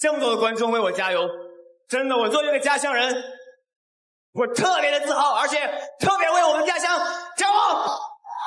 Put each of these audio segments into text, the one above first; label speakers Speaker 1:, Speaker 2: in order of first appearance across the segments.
Speaker 1: 这么多的观众为我加油，真的，我作为一个家乡人，我特别的自豪，而且特别为我们家乡骄傲，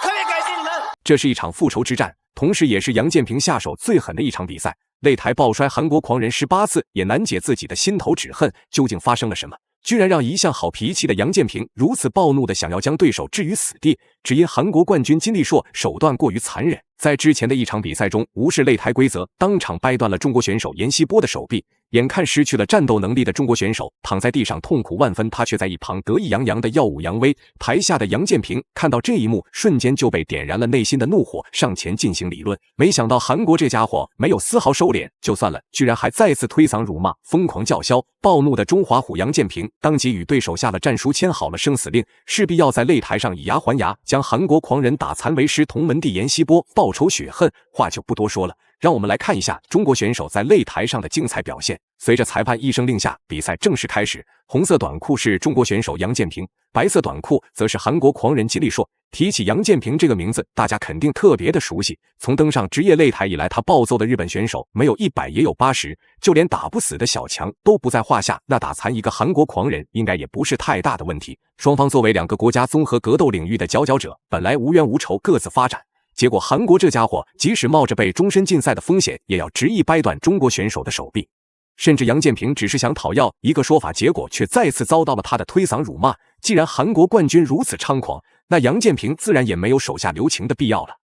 Speaker 1: 特别感谢你们。
Speaker 2: 这是一场复仇之战，同时也是杨建平下手最狠的一场比赛。擂台爆摔韩国狂人18次，也难解自己的心头之恨。究竟发生了什么？居然让一向好脾气的杨建平如此暴怒的想要将对手置于死地，只因韩国冠军金立硕手段过于残忍，在之前的一场比赛中无视擂台规则，当场掰断了中国选手严希波的手臂。眼看失去了战斗能力的中国选手躺在地上痛苦万分，他却在一旁得意洋洋的耀武扬威。台下的杨建平看到这一幕，瞬间就被点燃了内心的怒火，上前进行理论。没想到韩国这家伙没有丝毫收敛，就算了，居然还再次推搡辱骂，疯狂叫嚣。暴怒的中华虎杨建平当即与对手下了战书，签好了生死令，势必要在擂台上以牙还牙，将韩国狂人打残为师。同门弟严希波报仇雪恨，话就不多说了。让我们来看一下中国选手在擂台上的精彩表现。随着裁判一声令下，比赛正式开始。红色短裤是中国选手杨建平，白色短裤则是韩国狂人金立硕。提起杨建平这个名字，大家肯定特别的熟悉。从登上职业擂台以来，他暴揍的日本选手没有100也有80，就连打不死的小强都不在话下。那打残一个韩国狂人，应该也不是太大的问题。双方作为2个国家综合格斗领域的佼佼者，本来无冤无仇，各自发展。结果韩国这家伙即使冒着被终身禁赛的风险，也要执意掰断中国选手的手臂。甚至杨建平只是想讨要一个说法，结果却再次遭到了他的推搡辱骂。既然韩国冠军如此猖狂，那杨建平自然也没有手下留情的必要了。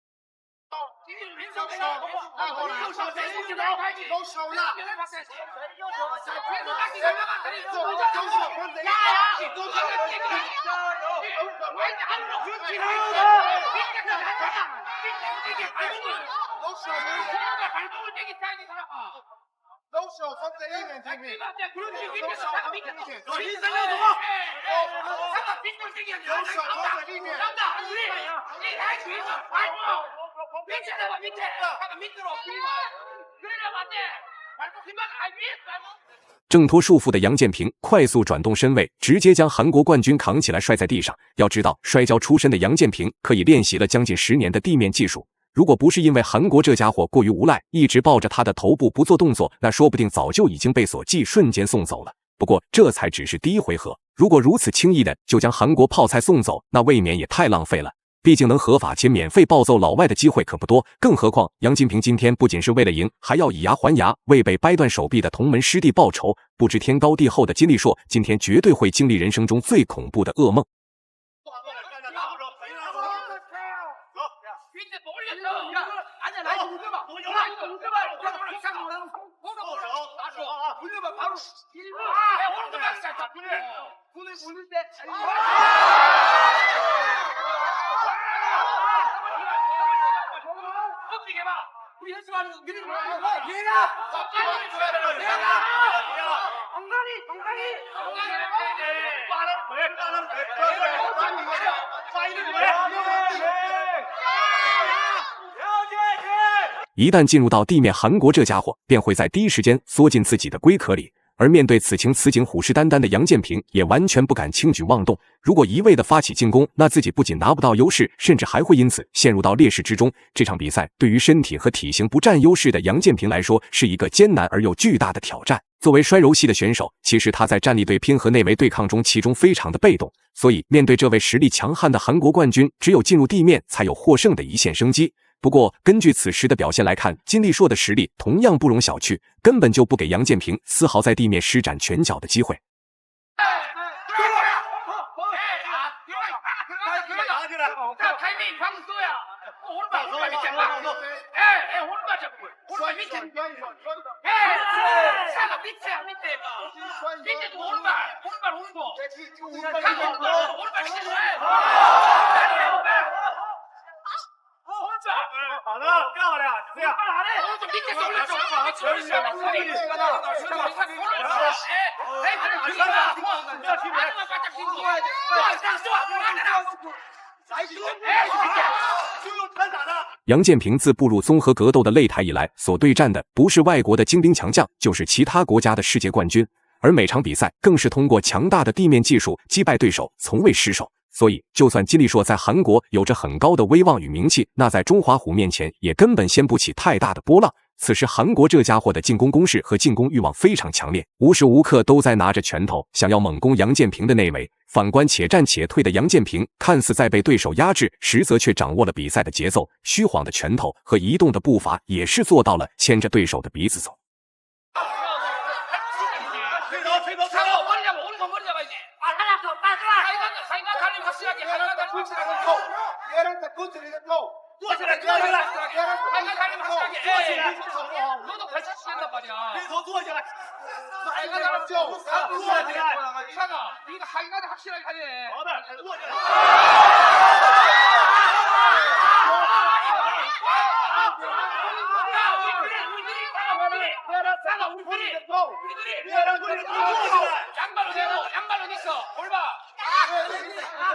Speaker 2: 挣脱束缚的杨建平快速转动身位，直接将韩国冠军扛起来摔在地上。要知道，摔跤出身的杨建平可以练习了将近10年的地面技术，如果不是因为韩国这家伙过于无赖，一直抱着他的头部不做动作，那说不定早就已经被锁技瞬间送走了。不过这才只是第1回合，如果如此轻易的就将韩国泡菜送走，那未免也太浪费了。毕竟能合法且免费暴揍老外的机会可不多，更何况杨建平今天不仅是为了赢，还要以牙还牙，为被掰断手臂的同门师弟报仇。不知天高地厚的金立硕今天绝对会经历人生中最恐怖的噩梦。一旦进入到地面，韩国这家伙便会在第一时间缩进自己的龟壳里。而面对此情此景虎视眈眈的杨建平，也完全不敢轻举妄动。如果一味的发起进攻，那自己不仅拿不到优势，甚至还会因此陷入到劣势之中。这场比赛对于身体和体型不占优势的杨建平来说，是一个艰难而又巨大的挑战。作为摔柔系的选手，其实他在站立对拼和内围对抗中其中非常的被动，所以面对这位实力强悍的韩国冠军，只有进入地面才有获胜的一线生机。不过根据此时的表现来看，金立硕的实力同样不容小觑，根本就不给杨建平丝毫在地面施展拳脚的机会。
Speaker 1: 好的，漂亮，这样。
Speaker 2: 杨建平自步入综合格斗的擂台以来，所对战的不是外国的精兵强将，就是其他国家的世界冠军，而每场比赛更是通过强大的地面技术击败对手，从未失手。所以，就算金立硕在韩国有着很高的威望与名气，那在中华虎面前也根本掀不起太大的波浪。此时韩国这家伙的进攻攻势和进攻欲望非常强烈，无时无刻都在拿着拳头想要猛攻杨建平的内围。反观且战且退的杨建平，看似在被对手压制，实则却掌握了比赛的节奏，虚晃的拳头和移动的步伐也是做到了牵着对手的鼻子走。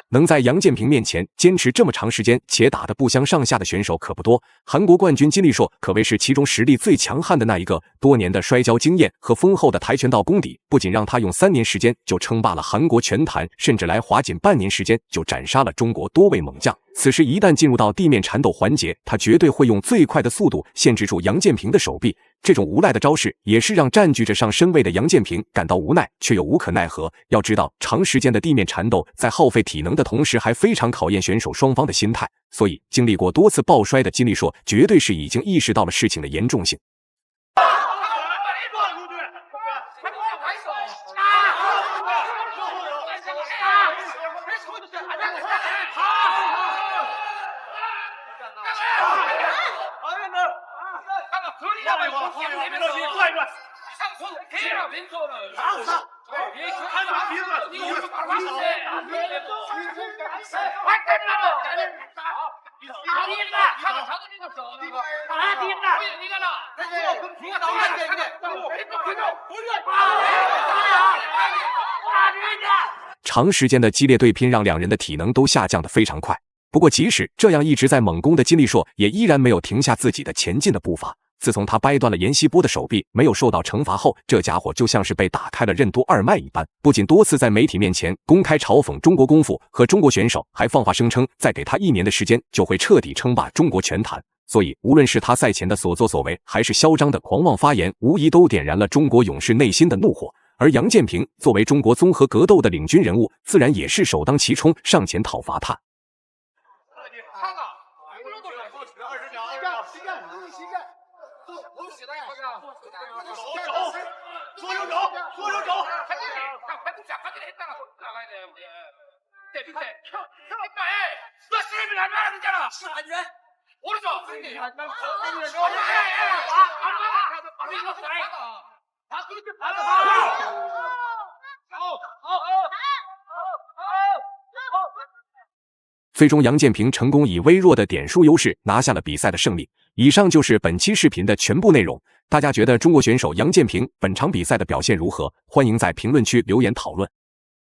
Speaker 2: 能在杨建平面前坚持这么长时间且打得不相上下的选手可不多。韩国冠军金立硕可谓是其中实力最强悍的那一个，多年的摔跤经验和丰厚的跆拳道功底，不仅让他用3年时间就称霸了韩国拳坛，甚至来华仅半年时间就斩杀了中国多位猛将。此时一旦进入到地面缠斗环节，他绝对会用最快的速度限制住杨建平的手臂。这种无赖的招式也是让占据着上身位的杨建平感到无奈，却又无可奈何。要知道，长时间的地面缠斗在耗费体能的同时，还非常考验选手双方的心态。所以，经历过多次抱摔的金立硕，绝对是已经意识到了事情的严重性。 长时间的激烈对拼让两人的体能都下降得非常快。不过，即使这样一直在猛攻的金立硕，也依然没有停下自己的前进的步伐。自从他掰断了阎锡波的手臂，没有受到惩罚后，这家伙就像是被打开了任督二脉一般，不仅多次在媒体面前公开嘲讽中国功夫和中国选手，还放话声称再给他1年的时间就会彻底称霸中国拳坛。所以，无论是他赛前的所作所为，还是嚣张的狂妄发言，无疑都点燃了中国勇士内心的怒火。而杨建平作为中国综合格斗的领军人物，自然也是首当其冲上前讨伐他。 最终，杨建平成功以微弱的点数优势拿下了比赛的胜利。以上就是本期视频的全部内容。大家觉得中国选手杨建平本场比赛的表现如何？欢迎在评论区留言讨论。